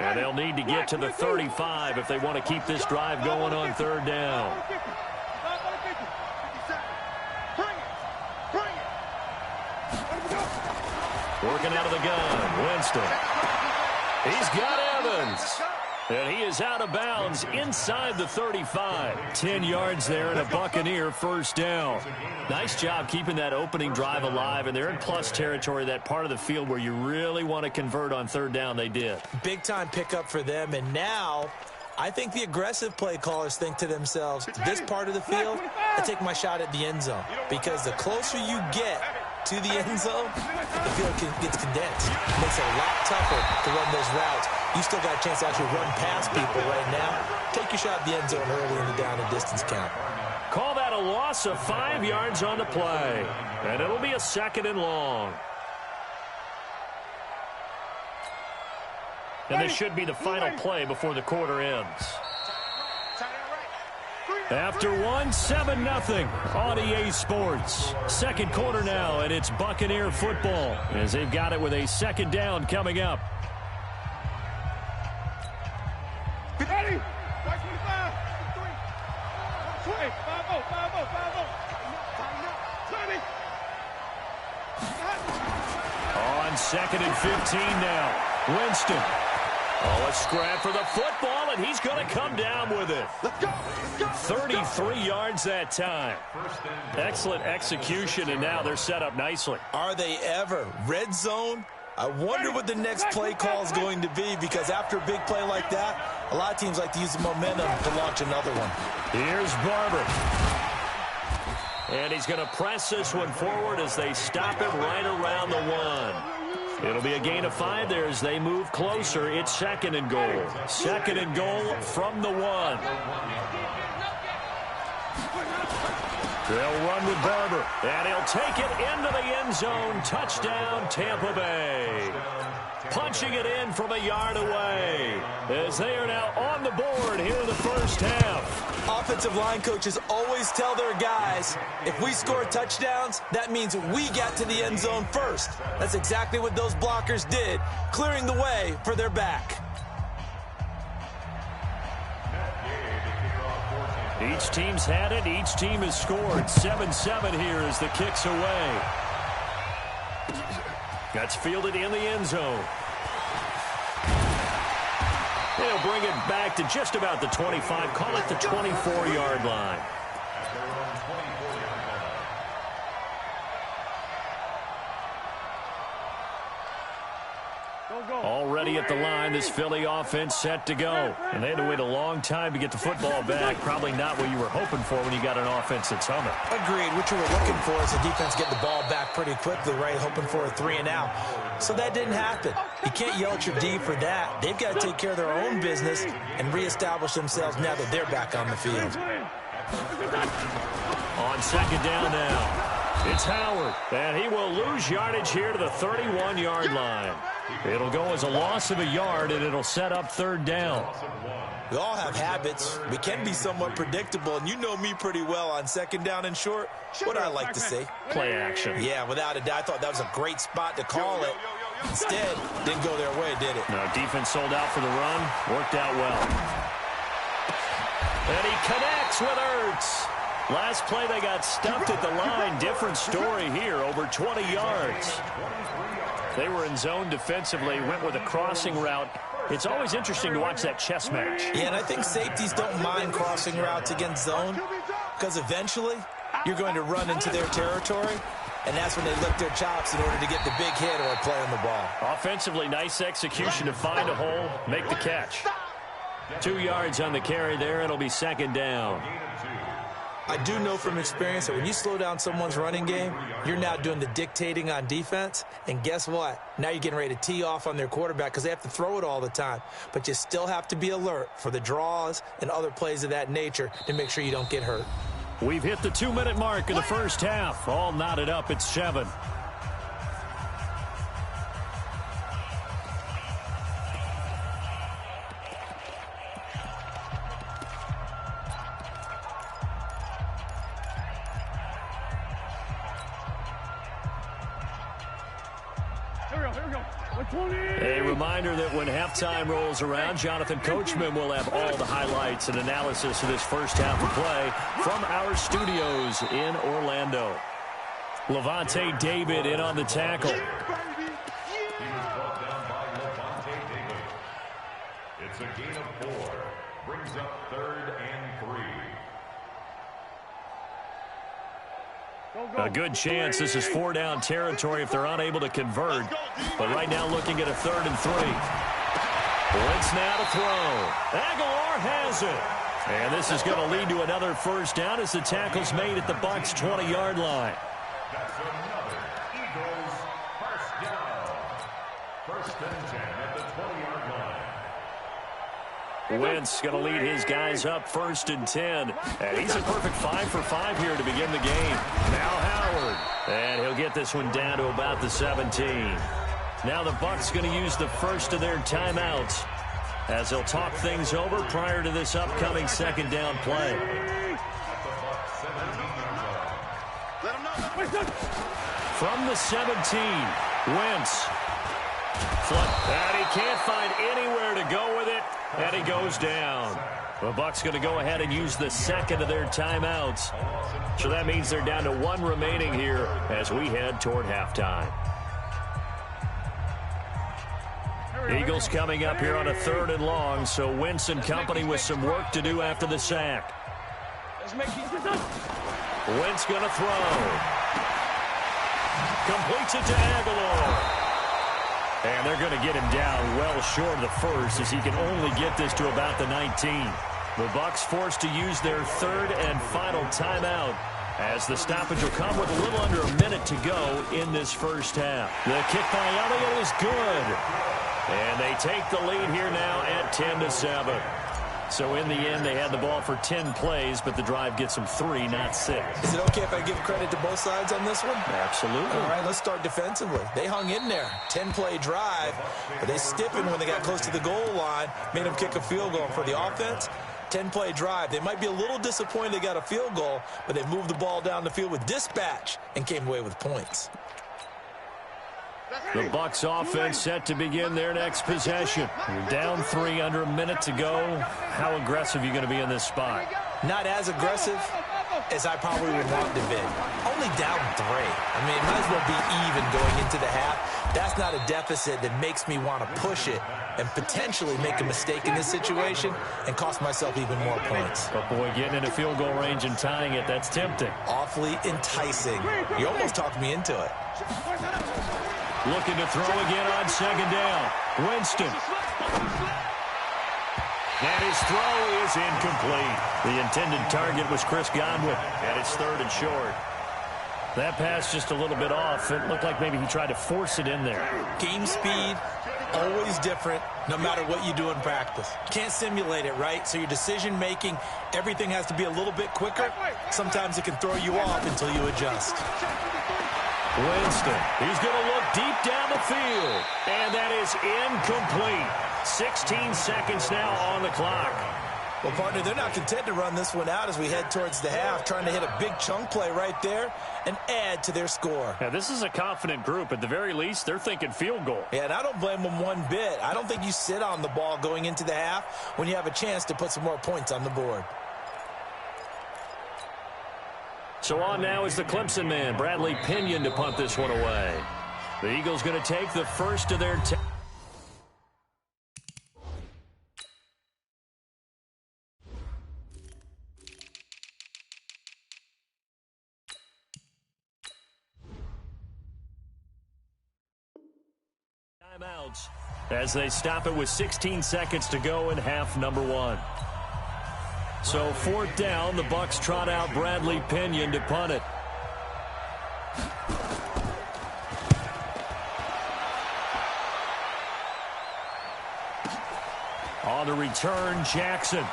And they'll need to get to the 35 if they want to keep this drive going on third down. Working out of the gun, Winston. He's got Evans. And he is out of bounds inside the 35. 10 yards there and a Buccaneer first down. Nice job keeping that opening drive alive, and they're in plus territory, that part of the field where you really want to convert on third down. They did. Big-time pickup for them, and now I think the aggressive play callers think to themselves, this part of the field, I take my shot at the end zone, because the closer you get to the end zone, the field gets condensed. It makes it a lot tougher to run those routes. You still got a chance to actually run past people right now. Take your shot at the end zone early in the down and distance count. Call that a loss of 5 yards on the play. And it'll be a second and long. And this should be the final play before the quarter ends. After one, 7-0 on EA Sports. Second quarter now, and it's Buccaneer football as they've got it with a second down coming up. Ready? On second and 15 now. Winston. Oh, a scrap for the football, and he's going to come down with it. 33 yards that time. Excellent execution, and now they're set up nicely. Are they ever? Red zone? I wonder what the next play call is going to be, because after a big play like that, a lot of teams like to use the momentum to launch another one. Here's Barber. And he's going to press this one forward as they stop it right around the 1. It'll be a gain of 5 there as they move closer. It's second and goal. Second and goal from the 1. They'll run with Barber, and he'll take it into the end zone. Touchdown, Tampa Bay. Punching it in from a yard away as they are now on the board here in the first half. Offensive line coaches always tell their guys, if we score touchdowns, that means we got to the end zone first. That's exactly what those blockers did, clearing the way for their back. Each team's had it. Each team has scored. 7-7 here as the kick's away. That's fielded in the end zone. They'll bring it back to just about the 25. Call it the 24-yard line. Already at the line, this Philly offense set to go. And they had to wait a long time to get the football back. Probably not what you were hoping for when you got an offense that's humming. Agreed. What you were looking for is the defense get the ball back pretty quickly, right? Hoping for a 3 and out. So that didn't happen. You can't yell at your D for that. They've got to take care of their own business and reestablish themselves now that they're back on the field. On second down now. It's Howard, and he will lose yardage here to the 31-yard line. It'll go as a loss of a yard, and it'll set up third down. We all have habits. We can be somewhat predictable, and you know me pretty well on second down and short. What I like to say? Play action. Yeah, without a doubt. I thought that was a great spot to call it. Instead, didn't go their way, did it? No, defense sold out for the run. Worked out well. And he connects with Ertz. Last play, they got stumped at the line. Different story here, over 20 yards. They were in zone defensively, went with a crossing route. It's always interesting to watch that chess match. Yeah, and I think safeties don't mind crossing routes against zone, because eventually you're going to run into their territory, and that's when they lick their chops in order to get the big hit or play on the ball. Offensively, nice execution to find a hole, make the catch. 2 yards on the carry there. It'll be second down. I do know from experience that when you slow down someone's running game, you're now doing the dictating on defense. And guess what? Now you're getting ready to tee off on their quarterback because they have to throw it all the time. But you still have to be alert for the draws and other plays of that nature to make sure you don't get hurt. We've hit the 2-minute mark in the first half. All knotted up at 7. Here we go. A reminder that when halftime rolls around, Jonathan Coachman will have all the highlights and analysis of this first half of play from our studios in Orlando. Levante David in on the tackle. He was brought down by Levante David. It's a gain of 4. Brings up 3rd and 3. A good chance this is 4-down territory if they're unable to convert. But right now looking at a 3rd and 3. Wentz now to throw. Aguilar has it. And this is going to lead to another first down as the tackle's made at the Bucs' 20-yard line. That's another Eagles first down. 1st and 10 at the 20-yard line. Wentz going to lead his guys up 1st and 10. And he's a perfect 5 for 5 here to begin the game. Now Howard. And he'll get this one down to about the 17. Now the Bucs going to use the first of their timeouts as they'll talk things over prior to this upcoming 2nd down play. From the 17, Wentz. And he can't find anywhere to go with it, and he goes down. The Bucs going to go ahead and use the 2nd of their timeouts. So that means they're down to 1 remaining here as we head toward halftime. Eagles coming up here on a 3rd and long, so Wentz and company with some work to do after the sack. Wentz going to throw. Completes it to Aguilar. And they're going to get him down well short of the first as he can only get this to about the 19. The Bucs forced to use their 3rd and final timeout as the stoppage will come with a little under a minute to go in this first half. The kick by Elliott is good. And they take the lead here now at 10-7. So in the end, they had the ball for 10 plays, but the drive gets them 3, not 6. Is it okay if I give credit to both sides on this one? Absolutely. All right, let's start defensively. They hung in there. 10-play drive, but they stiffened when they got close to the goal line, made them kick a field goal. For the offense, 10-play drive. They might be a little disappointed they got a field goal, but they moved the ball down the field with dispatch and came away with points. The Bucs offense set to begin their next possession. Down 3, under a minute to go. How aggressive are you going to be in this spot? Not as aggressive as I probably would want to be. Only down 3. I mean, it might as well be even going into the half. That's not a deficit that makes me want to push it and potentially make a mistake in this situation and cost myself even more points. But boy, getting into field goal range and tying it, that's tempting. Awfully enticing. You almost talked me into it. Looking to throw again on 2nd down. Winston. And his throw is incomplete. The intended target was Chris Godwin, and it's 3rd and short. That pass just a little bit off. It looked like maybe he tried to force it in there. Game speed, always different, no matter what you do in practice. You can't simulate it, right? So your decision-making, everything has to be a little bit quicker. Sometimes it can throw you off until you adjust. Winston, he's going to look deep down the field, and that is incomplete. 16 seconds now on the clock. Well, partner, they're not content to run this one out as we head towards the half, trying to hit a big chunk play right there and add to their score. Now, this is a confident group. At the very least, they're thinking field goal. Yeah, and I don't blame them one bit. I don't think you sit on the ball going into the half when you have a chance to put some more points on the board. So on now is the Clemson man, Bradley Pinion, to punt this one away. The Eagles going to take the first of their timeouts as they stop it with 16 seconds to go in half number 1. So 4th down, the Bucs trot out Bradley Pinion to punt it. On the return, Jackson.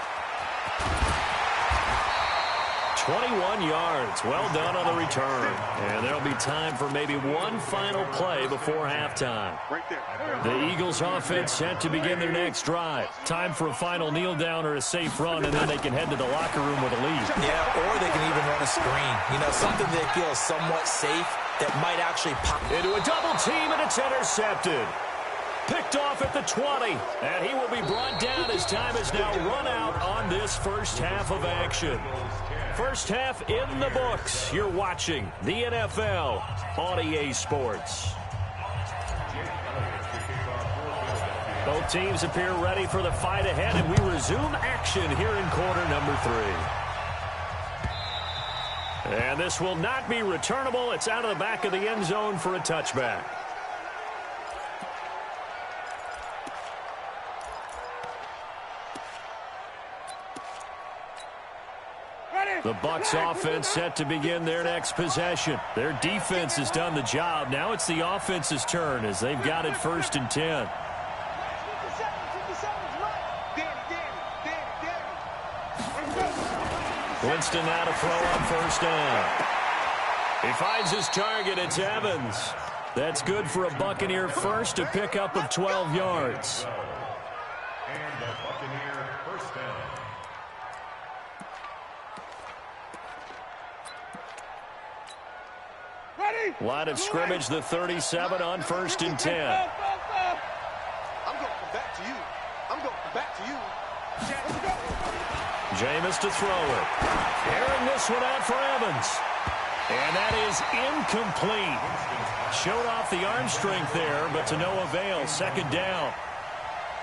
21 yards. Well done on the return. And there'll be time for maybe one final play before halftime. The Eagles offense set to begin their next drive. Time for a final kneel down or a safe run, and then they can head to the locker room with a lead. Yeah, or they can even run a screen. You know, something they feel somewhat safe that might actually pop. Into a double team, and it's intercepted. Picked off at the 20. And he will be brought down as time has now run out on this first half of action. First half in the books. You're watching the NFL on EA Sports. Both teams appear ready for the fight ahead, and we resume action here in quarter number 3. And this will not be returnable. It's out of the back of the end zone for a touchback. The Bucs offense set to begin their next possession. Their defense has done the job. Now it's the offense's turn as they've got it 1st and 10. Winston now to throw on 1st down. He finds his target. It's Evans. That's good for a Buccaneer first, a pickup of 12 yards. And the Buccaneer 1st down. Line of scrimmage, the 37 on 1st and 10. I'm going to come back to you. I'm going to come back to you. Jameis to throw it. Airing this one out for Evans. And that is incomplete. Showed off the arm strength there, but to no avail. 2nd down.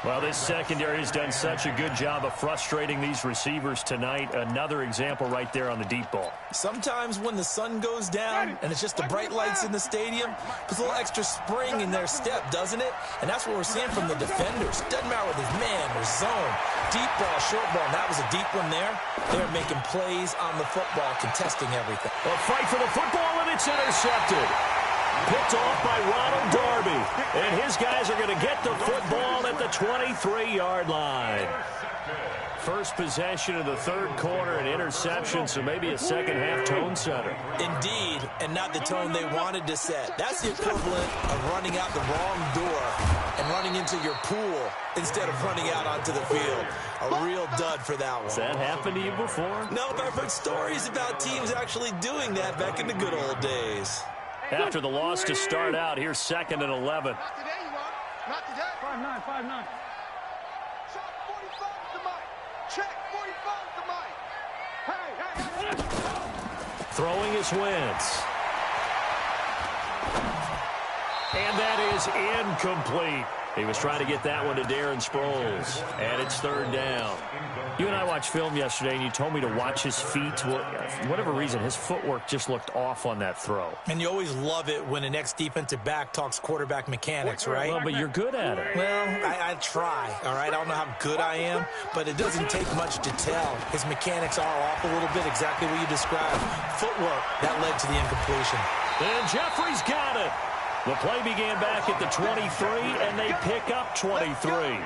Well, this secondary has done such a good job of frustrating these receivers tonight. Another example right there on the deep ball. Sometimes when the sun goes down and it's just the bright lights in the stadium, puts a little extra spring in their step, doesn't it? And that's what we're seeing from the defenders. Doesn't matter whether it's man or zone, deep ball, short ball. And that was a deep one there. They're making plays on the football, contesting everything. A fight for the football, and it's intercepted. Picked off by Ronald Darby. And his guys are going to get the football at the 23-yard line. First possession of the 3rd quarter, an interception, so maybe a second-half tone setter. Indeed, and not the tone they wanted to set. That's the equivalent of running out the wrong door and running into your pool instead of running out onto the field. A real dud for that one. Has that happened to you before? No, but I've heard stories about teams actually doing that back in the good old days. After the loss to start out, here's 2nd and 11. Not today, you are. Not today. 5'9", 5'9". Check 45 the mic. Check 45 the mic. Hey. Throwing his Wentz. And that is incomplete. He was trying to get that one to Darren Sproles. And it's 3rd down. You and I watched film yesterday, and you told me to watch his feet. Well, for whatever reason, his footwork just looked off on that throw. And you always love it when an ex-defensive back talks quarterback mechanics, right? Well, but you're good at it. Well, I try, all right? I don't know how good I am, but it doesn't take much to tell. His mechanics are off a little bit, exactly what you described. Footwork, that led to the incompletion. And Jeffrey's got it. The play began back at the 23, and they pick up 23.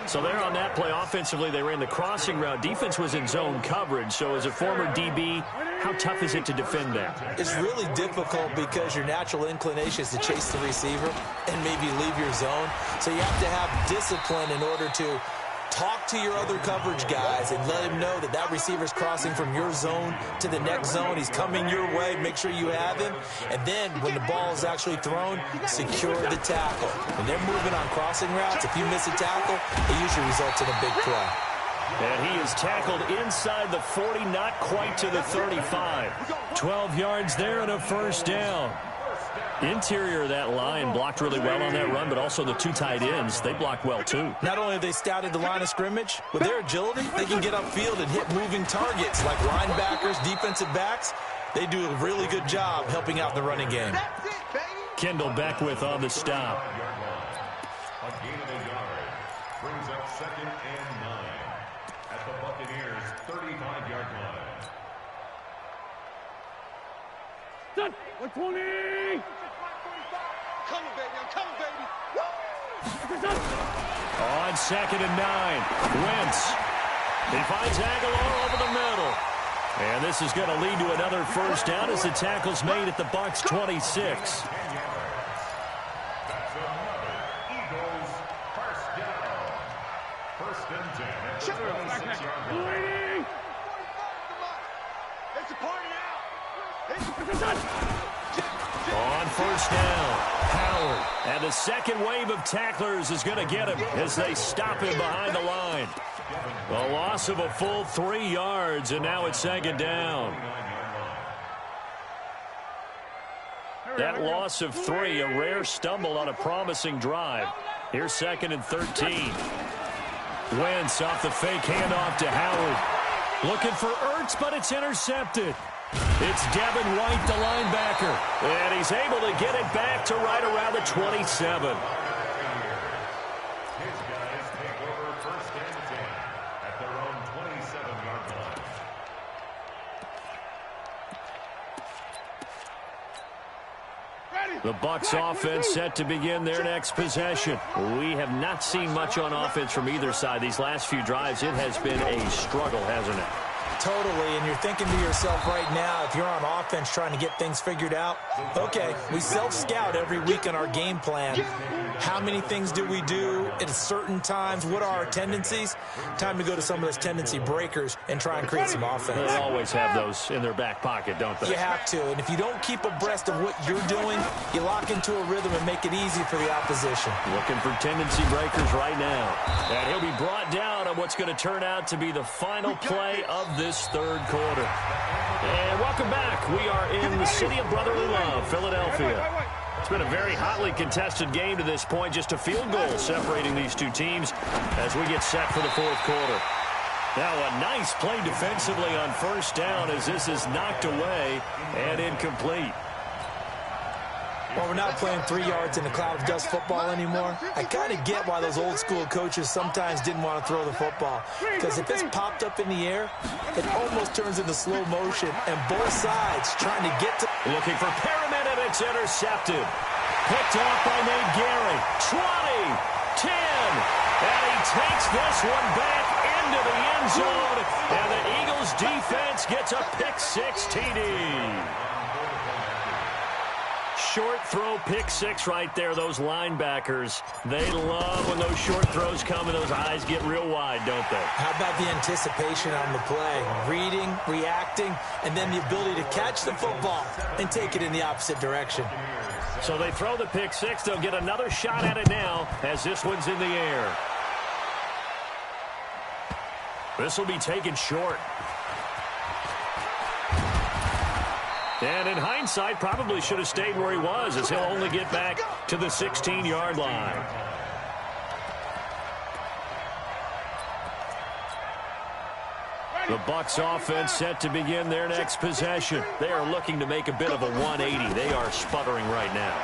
So there on that play, offensively, they ran the crossing route. Defense was in zone coverage. So as a former DB, how tough is it to defend that? It's really difficult because your natural inclination is to chase the receiver and maybe leave your zone. So you have to have discipline in order to talk to your other coverage guys and let him know that that receiver's crossing from your zone to the next zone. He's coming your way. Make sure you have him. And then when the ball is actually thrown, secure the tackle. When they're moving on crossing routes, if you miss a tackle, it usually results in a big play. And he is tackled inside the 40, not quite to the 35. 12 yards there and a 1st down. Interior of that line blocked really well on that run, but also the 2 tight ends, they blocked well too. Not only have they scouted the line of scrimmage, with their agility, they can get upfield and hit moving targets like linebackers, defensive backs. They do a really good job helping out the running game. Kendall Beckwith on the stop. A gain of a yard brings up 2nd and 9 at the Buccaneers' 35-yard line. 120. Coming, baby. I'm coming, baby. On 2nd and 9, Wentz. He finds Aguilar over the middle. And this is going to lead to another 1st down as the tackle's made at the Bucs 26. That's another Eagles 1st down. 1st and 10 at the 26-yard line. It's a party now. On first down. Howard. And the second wave of tacklers is going to get him as they stop him behind the line. A loss of a full 3 yards, and now it's second down. That loss of 3, a rare stumble on a promising drive. Here's second and 13. Wentz off the fake handoff to Howard. Looking for Ertz, but it's intercepted. It's Devin White, the linebacker. And he's able to get it back to right around the 27. His guys take over first and 10 at their own 27-yard line. The Bucs offense set to begin their next possession. We have not seen much on offense from either side. These last few drives, it has been a struggle, hasn't it? Totally, and you're thinking to yourself right now, if you're on offense trying to get things figured out, okay, we self-scout every week in our game plan. How many things do we do at certain times? What are our tendencies? Time to go to some of those tendency breakers and try and create some offense. They always have those in their back pocket, don't they? You have to, and if you don't keep abreast of what you're doing, you lock into a rhythm and make it easy for the opposition. Looking for tendency breakers right now. And he'll be brought down on what's going to turn out to be the final play of this third quarter. And welcome back. We are in the city of brotherly love, Philadelphia. It's been a very hotly contested game to this point. Just a field goal separating these two teams as we get set for the fourth quarter. Now a nice play defensively on first down as this is knocked away and incomplete. Well, we're not playing 3 yards in a cloud of dust football anymore. I kind of get why those old school coaches sometimes didn't want to throw the football. Because if it's popped up in the air, it almost turns into slow motion. And both sides trying to get to... Looking for Perriman, and it's intercepted. Picked off by Nate Gehry. 20, 10. And he takes this one back into the end zone. And the Eagles defense gets a pick-6 TD. Short throw, pick-6 right there. Those linebackers, they love when those short throws come and those eyes get real wide, don't they? How about the anticipation on the play? Reading, reacting, and then the ability to catch the football and take it in the opposite direction. So they throw the pick-6. They'll get another shot at it now as this one's in the air. This will be taken short. And in hindsight, probably should have stayed where he was as he'll only get back to the 16-yard line. The Bucs offense set to begin their next possession. They are looking to make a bit of a 180. They are sputtering right now.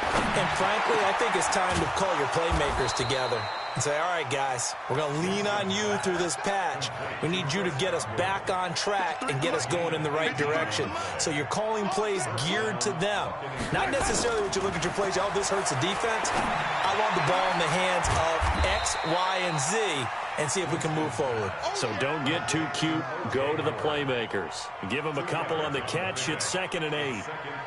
And frankly, I think it's time to call your playmakers together and say, all right, guys, we're going to lean on you through this patch. We need you to get us back on track and get us going in the right direction. So you're calling plays geared to them. Not necessarily what you look at your plays, oh, this hurts the defense. I want the ball in the hands of X, Y, and Z and see if we can move forward. So don't get too cute. Go to the playmakers. Give them a couple on the catch. It's 2nd and 8.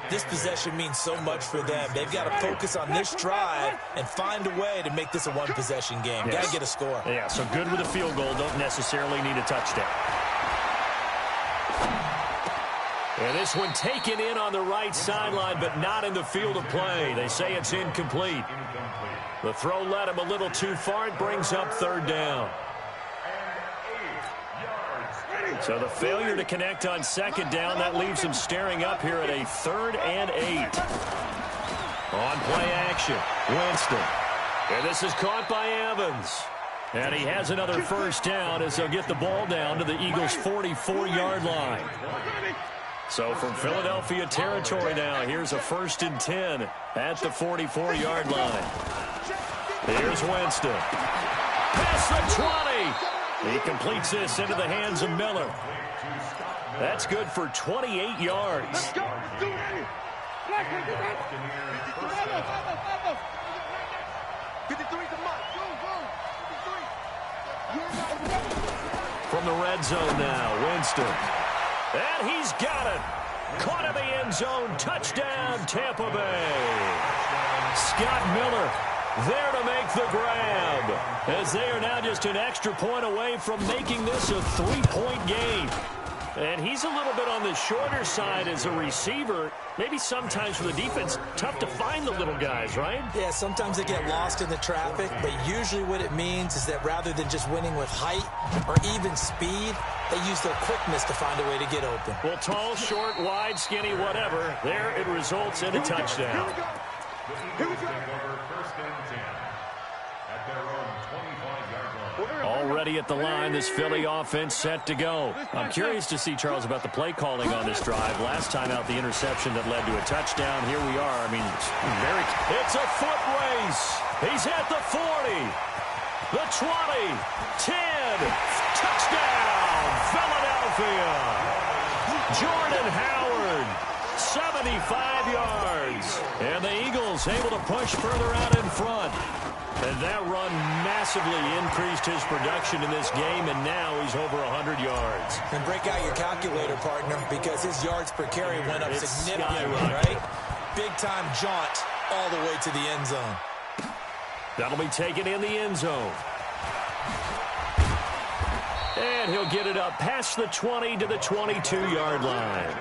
This possession means so much for them. They've got to focus on this drive and find a way to make this a one-possession game. Yes. Got to get a score. Yeah, so good with a field goal. Don't necessarily need a touchdown. And this one taken in on the right sideline, but not in the field of play. They say it's incomplete. The throw led him a little too far. It brings up 3rd down. So the failure to connect on 2nd down, that leaves him staring up here at a 3rd and 8. On play action, Winston. And this is caught by Evans. And he has another first down as they'll get the ball down to the Eagles' 44-yard line. So from Philadelphia territory now, here's a 1st and 10 at the 44-yard line. Here's Winston. Past the 20. He completes this into the hands of Miller. That's good for 28 yards. From the red zone now, Winston. And he's got it. Caught in the end zone. Touchdown, Tampa Bay. Scott Miller there to make the grab, as they are now just an extra point away from making this a 3-point game. And he's a little bit on the shorter side as a receiver. Maybe sometimes for the defense, tough to find the little guys, right? Yeah, sometimes they get lost in the traffic, but usually what it means is that rather than just winning with height or even speed, they use their quickness to find a way to get open. Well, tall, short, wide, skinny, whatever, there it results in a touchdown. Here we go. First and 10 at their own 25-yard line. Already at the line, this Philly offense set to go. I'm curious to see, Charles, about the play calling on this drive. Last time out, the interception that led to a touchdown. Here we are. I mean, it's a foot race. He's at the 40, the 20, 10, touchdown, Philadelphia. Jordan Howard, 75 yards. And the Eagles able to push further out in front. And that run massively increased his production in this game, and now he's over 100 yards. And break out your calculator, partner, because his yards per carry went up significantly, right? Big-time jaunt all the way to the end zone. That'll be taken in the end zone. And he'll get it up past the 20 to the 22-yard line.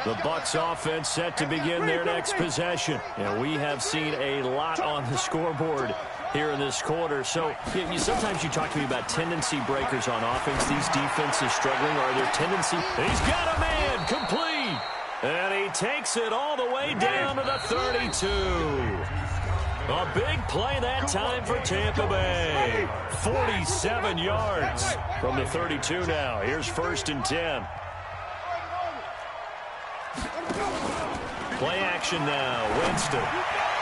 The Bucs offense set to begin their next possession. And we have seen a lot on the scoreboard here in this quarter. So sometimes you talk to me about tendency breakers on offense. These defenses struggling. Are there tendency? He's got a man complete. And he takes it all the way down to the 32. A big play that time for Tampa Bay. 47 yards from the 32 now. Here's first and 10. Play action now. Winston.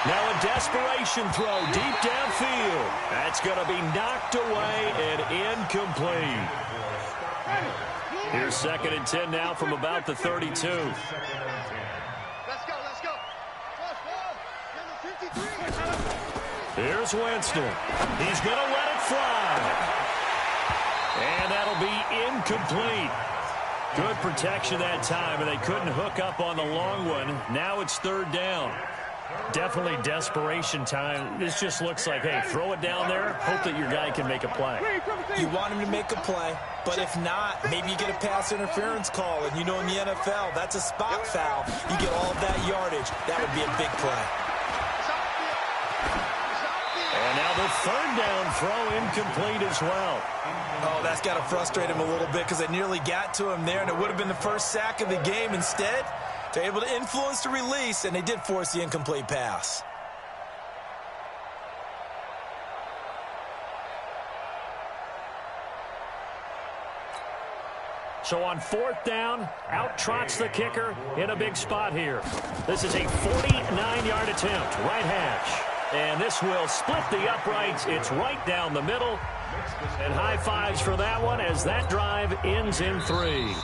Now a desperation throw deep downfield. That's going to be knocked away and incomplete. Here's second and 10 now from about the 32. Let's go, let's go. Here's Winston. He's going to let it fly. And that'll be incomplete. Good protection that time, and they couldn't hook up on the long one. Now it's third down. Definitely desperation time. This just looks like, hey, throw it down there, hope that your guy can make a play. You want him to make a play, but if not, maybe you get a pass interference call, and you know in the NFL, that's a spot foul. You get all of that yardage. That would be a big play. And now the third down throw incomplete as well. Oh, that's got to frustrate him a little bit because they nearly got to him there, and it would have been the first sack of the game. Instead, they're able to influence the release, and they did force the incomplete pass. So on fourth down, out trots the kicker in a big spot here. This is a 49-yard attempt, right hash. And this will split the uprights. It's right down the middle. And high fives for that one as that drive ends in 3.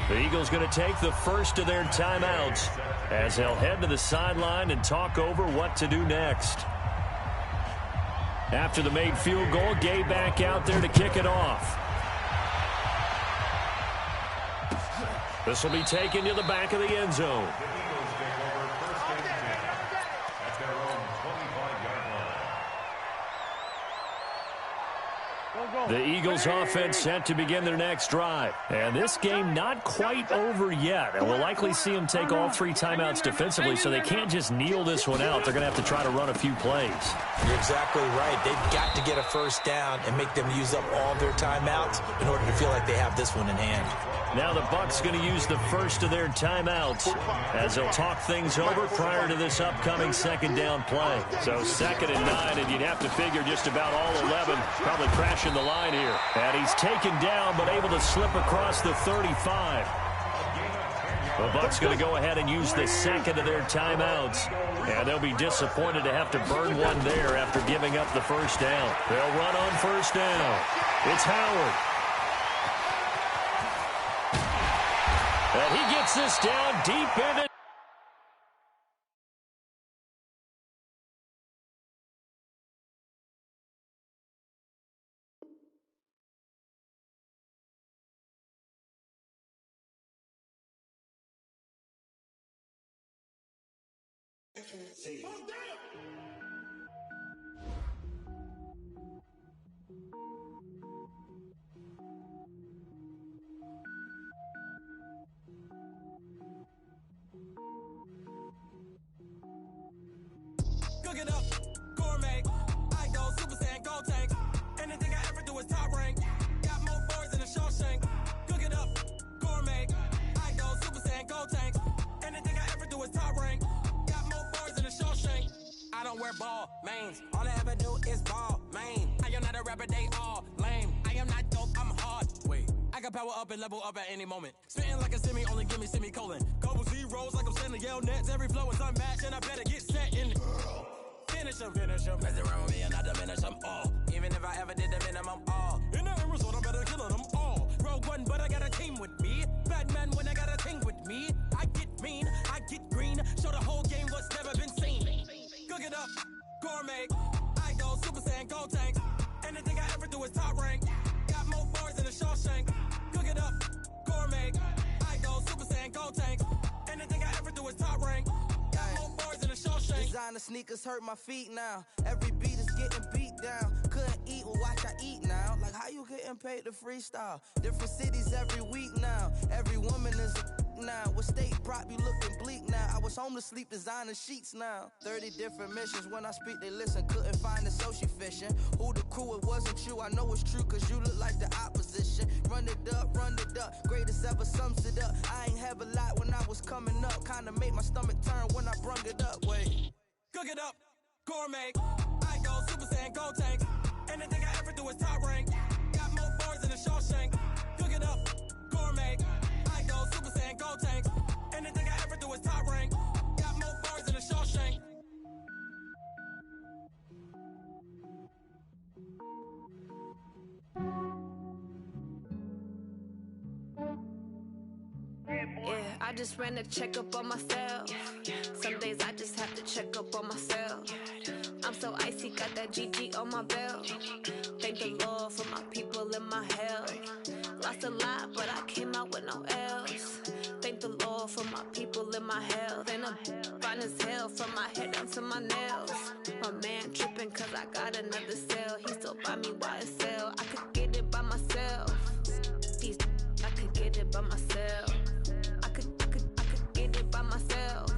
The Eagles going to take the first of their timeouts as they'll head to the sideline and talk over what to do next. After the made field goal, Gay back out there to kick it off. This will be taken to the back of the end zone. The Eagles offense set to begin their next drive. And this game not quite over yet. And we'll likely see them take all 3 timeouts defensively, so they can't just kneel this one out. They're going to have to try to run a few plays. You're exactly right. They've got to get a first down and make them use up all their timeouts in order to feel like they have this one in hand. Now the Bucs going to use the first of their timeouts as they'll talk things over prior to this upcoming second down play. So second and 9, and you'd have to figure just about all 11 probably crashing the line here. And he's taken down but able to slip across the 35. The Bucs going to go ahead and use the second of their timeouts. And they'll be disappointed to have to burn one there after giving up the first down. They'll run on first down. It's Howard. And he gets this down deep in it. don't wear ball mains. All I ever do is ball, man. I am not a rapper, they all lame. I am not dope, I'm hard. Wait, I can power up and level up at any moment. Spitting like a semi, only give me semicolon. Couple zeros like I'm sending yell nets. Every flow is unmatched, and I better get set in. Finish them. Mess around with me and I diminish them all. Even if I ever did the minimum, all. In the end result, I'm better killing them all. Rogue one, but I got a team with me. Batman when I got a team with me. I get mean, I get green. Show the whole game what's never been seen. Cook it up, gourmet. I go Super Saiyan, gold tanks. Anything I ever do is top rank. Got more bars than a Shawshank. Cook it up, gourmet. I go Super Saiyan, gold tanks. Anything I ever do is top rank. Got more bars than a Shawshank. Designer sneakers hurt my feet now. Every beat is getting beat down. Couldn't eat, well watch I eat now. Like how you getting paid to freestyle? Different cities every week now. Every woman is a now. What state prop you looking bleak now? I was homeless, sleep designer sheets now. 30 different missions. When I speak, they listen. Couldn't find the social fishing. Who the crew? It wasn't you. I know it's true, cause you look like the opposition. Run it up. Greatest ever sums it up. I ain't have a lot when I was coming up. Kinda made my stomach turn when I brung it up. Wait. Cook it up, gourmet. I go Super Saiyan, gold tanks. Anything I ever do is top rank. Got more bars than a Shawshank. Cook it up, gourmet. I go Super Saiyan, gold tanks. Anything I ever do is top rank. Got more bars than a Shawshank. Yeah, I just ran a checkup on myself. Some days I just have to check up on myself. I'm so icy, got that GG on my belt. Thank the Lord for my people in my health. Lost a lot, but I came out with no L's. Thank the Lord for my people in my health. And I'm fine as hell from my head down to my nails. My man tripping cause I got another cell. He still buy me YSL. I could get it by myself. These I could get it by myself. I could get it by myself.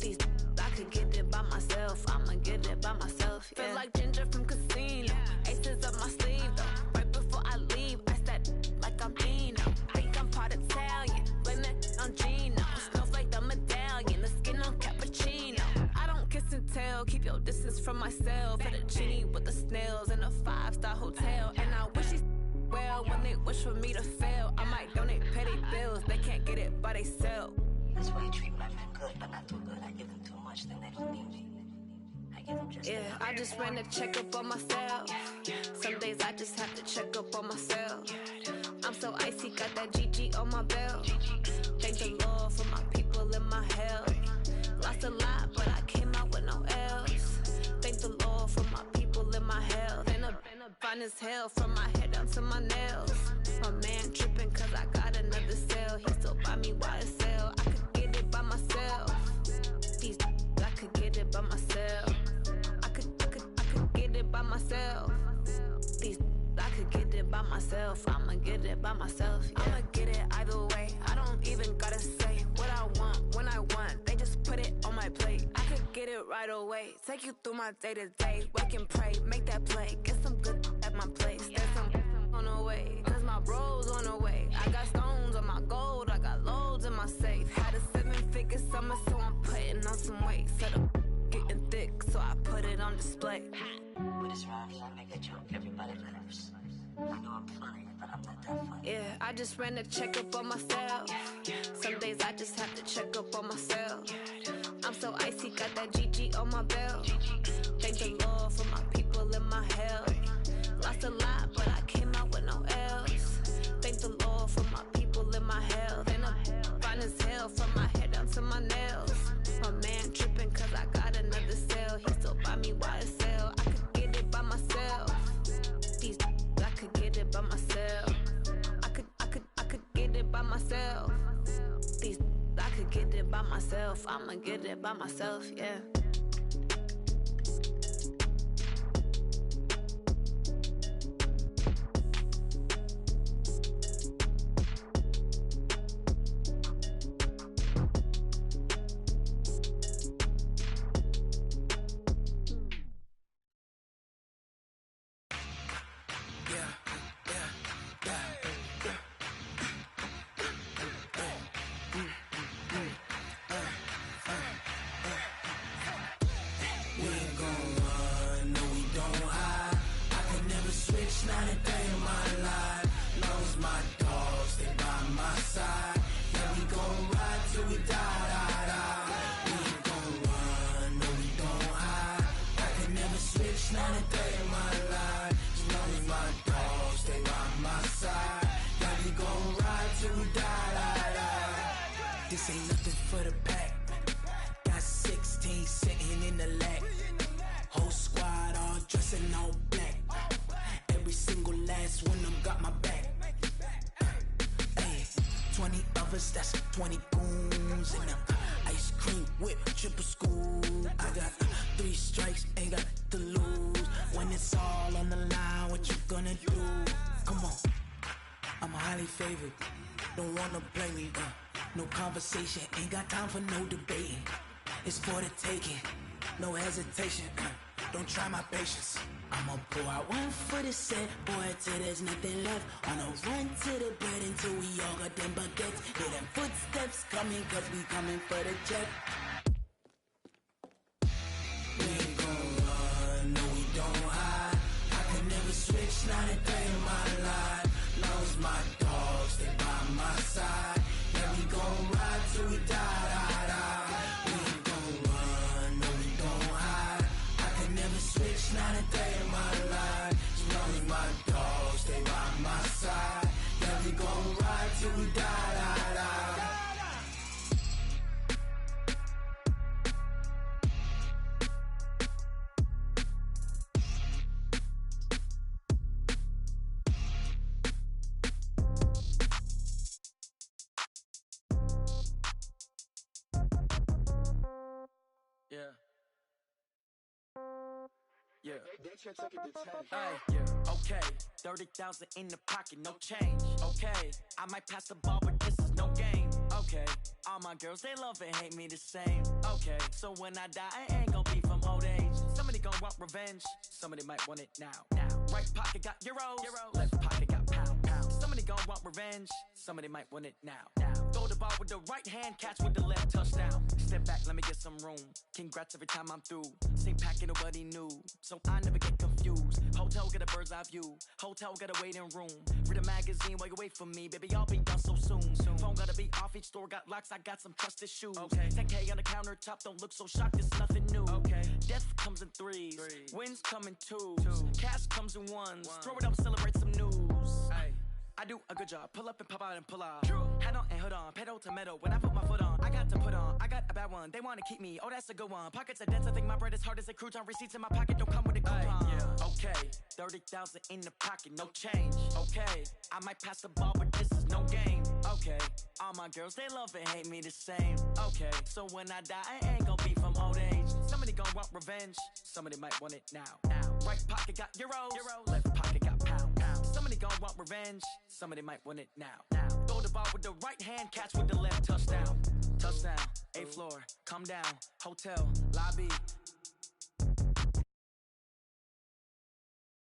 These I could get it by myself. I'ma get it by myself. Yeah. Feel like Ginger from Casino. Aces up my sleeve though. Right before I leave, I said like I'm Dino. Think I'm part Italian. Blame it on Gino. Snowflake the medallion. The skin on cappuccino. I don't kiss and tell. Keep your distance from myself. At a genie with the snails in a 5-star hotel. And I wish he's well when they wish for me to fail. I might donate petty bills. They can't get it by they sell. That's why you treat my men good, but not too good. I give them too much, then they don't need me. I give them just enough. I just ran a checkup on myself. Some days I just have to check up on myself. I'm so icy, got that GG on my belt. Thank the Lord for my people in my health. Lost a lot, but I came out with no L's. Thank the Lord for my people in my health. And I'm fine as hell from my head down to my nails. My man tripping cause I got another cell. He still buy me YSL. I could get it by myself. These I could get it by myself. I could get it by myself. These I could get it by myself. I'ma get it by myself. Yeah. I'ma get it either way. I don't even gotta say what I want when I want. They just put it on my plate. I could get it right away. Take you through my day to day. Wake and pray, make that play. Get some good at my place. There's some on the way, cause my bros on the way. I got stones on my gold. I got loads in my safe. Had a 7-figure summer, so I'm putting on some weight. Set up getting thick, so I put it on display. With this round, I make a joke, everybody laughs. I know I'm funny, but I'm not that funny. Yeah, I just ran a checkup on myself. Some days I just have to check up on myself. I'm so icy, got that GG on my belt. Thank the Lord for my people in my health. Lost a lot, but I came out with no L's. Thank the Lord for my people in my health. And I'm fine as hell from my head down to my nails. My man tripping cause I got another cell. He still buy me YSL. I could get it by myself. These I could get it by myself. I could get it by myself. These I could get it by myself. I'ma get it by myself, yeah. This ain't nothing for the pack. Got 16 sitting in the lag. Whole squad all dressing all black. Every single last one of them got my back. Hey, 20 of us, that's 20 goons in them. Ice cream whip, triple scoop. I got 3 strikes, ain't got to lose. When it's all on the line, what you gonna do? Come on, I'm highly favored. Don't wanna blame me. No conversation, ain't got time for no debating. It's for the taking, no hesitation. Don't try my patience. I'ma pour out one for the set, boy, till there's nothing left. On a run to the bread until we all got them baguettes. Hear them footsteps coming, cause we coming for the jet. We ain't gon' run, no we don't hide. I can never switch, not a day in my life. Lost my dogs, stay by my side. Yeah, we gon' ride till we die, die, die. We ain't gon' run, no we don't hide. I can never switch, not a day in my life. As long as my dogs stay by my side. Yeah, we gon' ride till we die, die, die. Yeah. Yeah. Hey, yeah. Okay. 30,000 in the pocket, no change. Okay. I might pass the ball, but this is no game. Okay. All my girls, they love and hate me the same. Okay. So when I die, I ain't gonna be from old age. Somebody gonna want revenge. Somebody might want it now. Right pocket got euros. Left pocket got pound. Somebody gonna want revenge. Somebody might want it now. Throw the ball with the right hand, catch with the left, touchdown. Step back, let me get some room. Congrats every time I'm through. Same packet, nobody knew, so I never get confused. Hotel get a bird's eye view. Hotel get a waiting room. Read a magazine while you wait for me, baby. I'll be done so soon. Phone gotta be off. Each store got locks. I got some trusted shoes. Okay. 10K on the countertop. Don't look so shocked. It's nothing new. Okay. Death comes in threes. Wins come in twos. Cash comes in ones. Throw it up, celebrate some news. Hey. I do a good job. Pull up and pop out and pull out. Head on and hood on. Pedal to metal. When I put my foot on, I got to put on. I got a bad one. They want to keep me. Oh, that's a good one. Pockets are dense. I think my bread is hard as a crouton. Receipts in my pocket don't come with a coupon. Yeah. Okay. 30,000 in the pocket. No change. Okay. I might pass the ball, but this is no game. Okay. All my girls, they love and hate me the same. Okay. So when I die, I ain't gonna be from old age. Somebody gonna want revenge. Somebody might want it now. Right pocket got euros. Left pocket got pound. Somebody gon' want revenge. Somebody might want it now. Throw the ball with the right hand, catch with the left, touchdown. Touchdown, 8th floor, come down. Hotel, lobby,